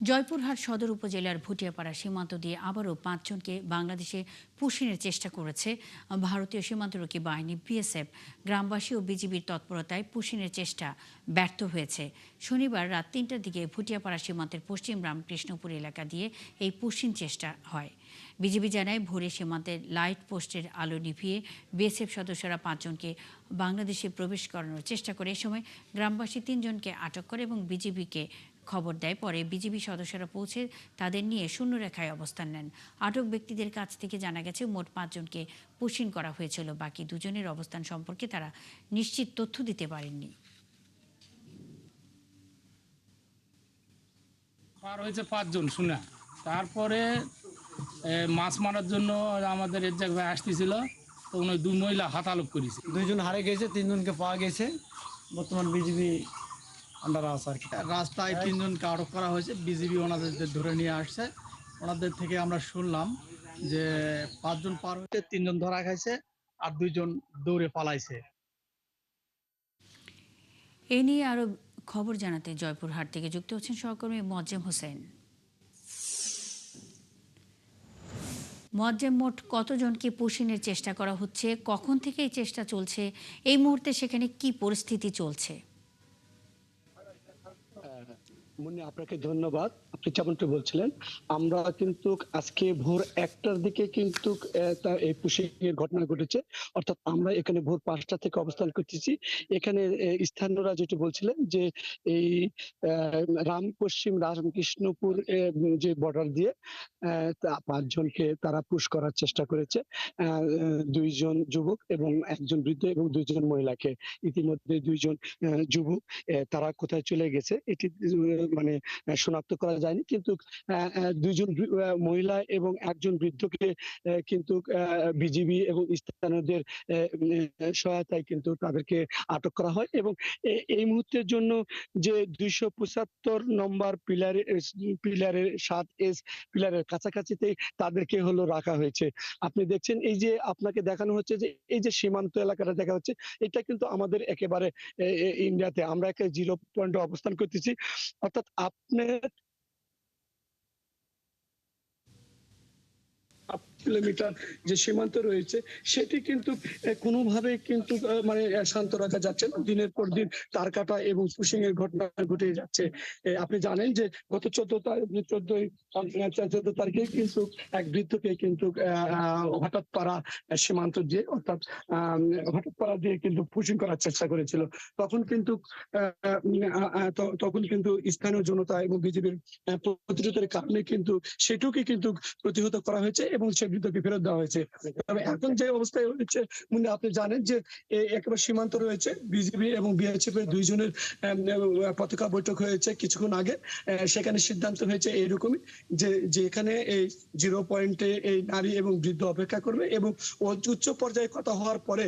জয়পুরহাট সদর উপজেলার ভুটিয়াপাড়া সীমান্ত দিয়ে আবারও ৫ জনকে বাংলাদেশে পুশিনের চেষ্টা করেছে ভারতীয় সীমান্তরক্ষী বাহিনী বিএসএফ। গ্রামবাসী ও বিজিবির তৎপরতায় পুশিনের চেষ্টা ব্যর্থ হয়েছে। শনিবার রাত ৩টার দিকে ভুটিয়াপাড়া সীমান্তের পশ্চিম রামকৃষ্ণপুর এলাকা দিয়ে এই পুশিন চেষ্টা হয়। বিজিবি জানায় ভোরে সীমান্তের লাইট পোস্টের আলো নিভিয়ে বিএসএফ সদস্যরা ৫ জনকে বাংলাদেশে প্রবেশ করানোর চেষ্টা করে। এ সময় গ্রামবাসী ৩ জনকে আটক করে এবং বিজিবিকে খবর দেয়। পরে বিজিবি সদস্যরা পৌঁছে তাদের নিয়ে শূন্যরেখায় অবস্থান নেন। আটক ব্যক্তিদের কাছ থেকে জানা গেছে মোট ৫ জনকে পুশিন করা হয়েছিল। বাকি দুজনের অবস্থান সম্পর্কে তারা নিশ্চিত তথ্য দিতে পারেননি। পার হয়েছে ৫ জন শুনে। তারপরে মাছ মারার জন্য আমাদের এক জায়গায় আসতেছিল, তখন ওই ২ মহিলা হাতালক করেছে। ২ জন হারিয়ে গেছে, ৩ জনকে পাওয়া গেছে। বর্তমান বিজিবি আন্ডারে আছে আর কি। রাস্তায় ৩ জনকে আটক করা হয়েছে, বিজিবি ওনাদের ধরে নিয়ে আসছে। ওনাদের থেকে আমরা শুনলাম যে ৫ জন পার হয়েছে, ৩ জন ধরা খাইছে আর ২ জন দৌড়ে পালাইছে। এ নিয়ে আরও খবর জানাতে জয়পুরহাট থেকে যুক্ত হচ্ছেন সহকর্মী মোয়াজ্জেম হোসেন। মোয়াজ্জেম, মোট কতজনকে পুশিনের চেষ্টা করা হচ্ছে, কখন থেকে এই চেষ্টা চলছে, এই মুহূর্তে সেখানে কি পরিস্থিতি চলছে? মুন্নি, আপনাকে ধন্যবাদ। আপনি যেমনটি বলছিলেন, আমরা কিন্তু আজকে ভোর ১টার দিকে কিন্তু এই পুশিং এর ঘটনা ঘটেছে। অর্থাৎ আমরা এখানে ভোর ৫টা থেকে অবস্থান করতেছি। এখানে স্থানীয়রা যেটি বলছিলেন যে এই পশ্চিম রামকৃষ্ণপুর যে বর্ডার দিয়ে ৫ জনকে তারা পুশ করার চেষ্টা করেছে। ২ জন যুবক এবং ১ জন বৃদ্ধ এবং ২ জন মহিলাকে। ইতিমধ্যে ২ জন যুবক তারা কোথায় চলে গেছে এটি মানে শনাক্ত করা যায়নি, কিন্তু ২ জন মহিলা এবং ১ জন বৃদ্ধকে কিন্তু বিজিবি এবং স্থানীয়দের সহায়তায় কিন্তু তাদেরকে আটক করা হয় এবং এই মুহূর্তের জন্য যে ২৭৫ নম্বর পিলারের ৭S পিলারের কাছাকাছিতে তাদেরকে রাখা হয়েছে। আপনি দেখছেন, এই যে আপনাকে দেখানো হচ্ছে যে এই যে সীমান্ত এলাকাটা দেখা হচ্ছে, এটা কিন্তু আমাদের একেবারে ইন্ডিয়াতে আমরা একটা 0 পয়েন্টে অবস্থান করতেছি। অর্থাৎ আপনার কিলোমিটার যে সীমান্ত রয়েছে সেটি কিন্তু কোনোভাবে কিন্তু মানে শান্ত রাখা যাচ্ছে না। দিনের পর দিন তার কাটা এবং পুশিং এর ঘটনা ঘটে যাচ্ছে। আপনি জানেন যে গত ১৪ তারিখে কিন্তু এক বৃদ্ধকে কিন্তু হঠাৎ পাড়া সীমান্ত দিয়ে, অর্থাৎ হঠাৎ পাড়া দিয়ে কিন্তু পুশিং করার চেষ্টা করেছিল। তখন কিন্তু স্থানীয় জনতা এবং বিজেপির প্রতিরোধের কারণে কিন্তু সেটুকে কিন্তু প্রতিহত করা হয়েছে এবং সে বৃদ্ধকে ফেরত দেওয়া হয়েছে। তবে এখন যে অবস্থায় হয়েছে, আপনি জানেন যে একেবারে সীমান্ত রয়েছে, বিজিবি এবং বিএসএফ এর ২ জনের পতাকা বৈঠক হয়েছে কিছুক্ষণ আগে। সেখানে সিদ্ধান্ত হয়েছে এইরকমই যে এখানে এই 0 পয়েন্টে এই নারী এবং বৃদ্ধ অপেক্ষা করবে এবং উচ্চ পর্যায়ে কথা হওয়ার পরে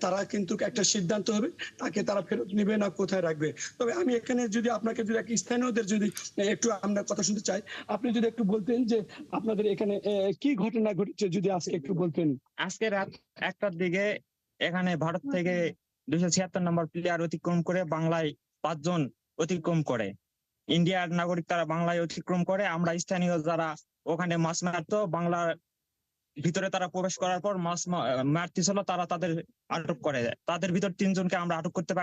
তারা কিন্তু একটা সিদ্ধান্ত হবে তাকে তারা ফেরত নেবে না কোথায় রাখবে। তবে আমি এখানে যদি আপনাকে যদি স্থানীয়দের যদি একটু আমরা কথা শুনতে চাই, আপনি যদি একটু বলতেন যে আপনাদের এখানে কি ঘটনা ঘটেছে, যদি আজকে একটু বলতেন। আজকে রাত ১টার দিকে এখানে ভারত থেকে ২৭৬ নম্বর প্লেয়ার অতিক্রম করে বাংলায় ৫ জন অতিক্রম করে। ইন্ডিয়ার নাগরিক তারা বাংলায় অতিক্রম করে। আমরা স্থানীয় যারা ওখানে মাছ মারতো, বাংলার ভিতরে তারা প্রবেশ করার পর মাছ মারতেছিল, তারা তাদের আটক করে। তাদের ভিতর ৩ জনকে আমরা আটক করতে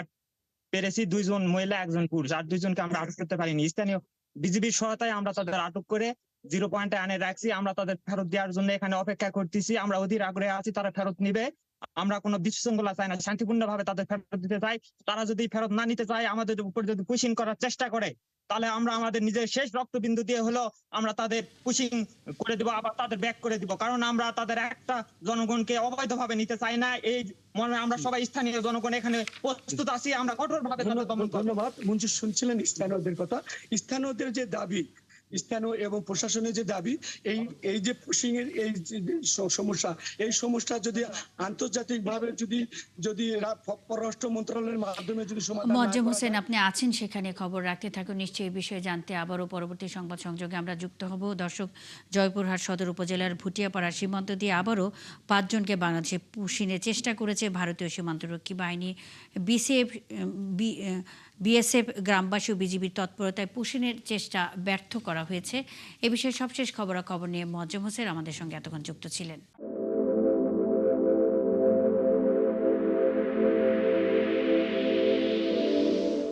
পেরেছি, ২ জন মহিলা ১ জন পুরুষ, আর ২ জনকে আমরা আটক করতে পারিনি। স্থানীয় বিজিবির সহায়তায় আমরা তাদের আটক করে 0 পয়েন্টে আনে রাখছি। আমরা তাদের ফেরত দেওয়ার জন্য এখানে অপেক্ষা করতেছি। আমরা অধীর আগ্রহে আছি তারা ফেরত নিবে। আমরা কোনো বিশৃঙ্খলা চাই না, শান্তিপূর্ণ ভাবে তাদের ফেরত দিতে চাই। তারা যদি ফেরত না নিতে চায়, আমাদের উপর যদি পুশিং করার চেষ্টা করে, তাহলে আমরা আমাদের নিজের শেষ রক্তবিন্দু দিয়ে হলো আমরা তাদের পুশিং করে দিব, আবার তাদের ব্যাক করে দিব। কারণ আমরা তাদের একটা জনগণকে অবৈধভাবে নিতে চাই না। এই মনে আমরা সবাই স্থানীয় জনগণ এখানে প্রস্তুত আছি। আমরা কঠোরভাবে ধন্যবাদ। মঞ্জু শুনছিলেন স্থানীয়দের কথা। স্থানীয়দের যে দাবি, স্থানীয় এবং প্রশাসনের যে দাবি, এই যে পুশিং এর এই সমস্যা, এই সমস্যা যদি আন্তর্জাতিকভাবে যদি পররাষ্ট্র মন্ত্রণালয়ের মাধ্যমে যদি সমাধান। মোয়াজ্জেম হোসেন, আপনি আছেন সেখানে, খবর রাখতে থাকুন। নিশ্চয়ই এই বিষয়ে জানতে আবারও পরবর্তী সংবাদ সংযোগে আমরা যুক্ত হব। দর্শক, জয়পুরহাট সদর উপজেলার ভুটিয়াপাড়া সীমান্ত দিয়ে আবারও ৫ জনকে বাংলাদেশে পুশিনের চেষ্টা করেছে ভারতীয় সীমান্তরক্ষী বাহিনী বিএসএফ, গ্রামবাসী ও বিজিবির তৎপরতায় পুশিনের চেষ্টা ব্যর্থ করা হয়েছে। এ বিষয়ে সবশেষ খবরাখবর নিয়ে মোয়াজ্জেম হোসেন আমাদের সঙ্গে এতক্ষণ যুক্ত ছিলেন।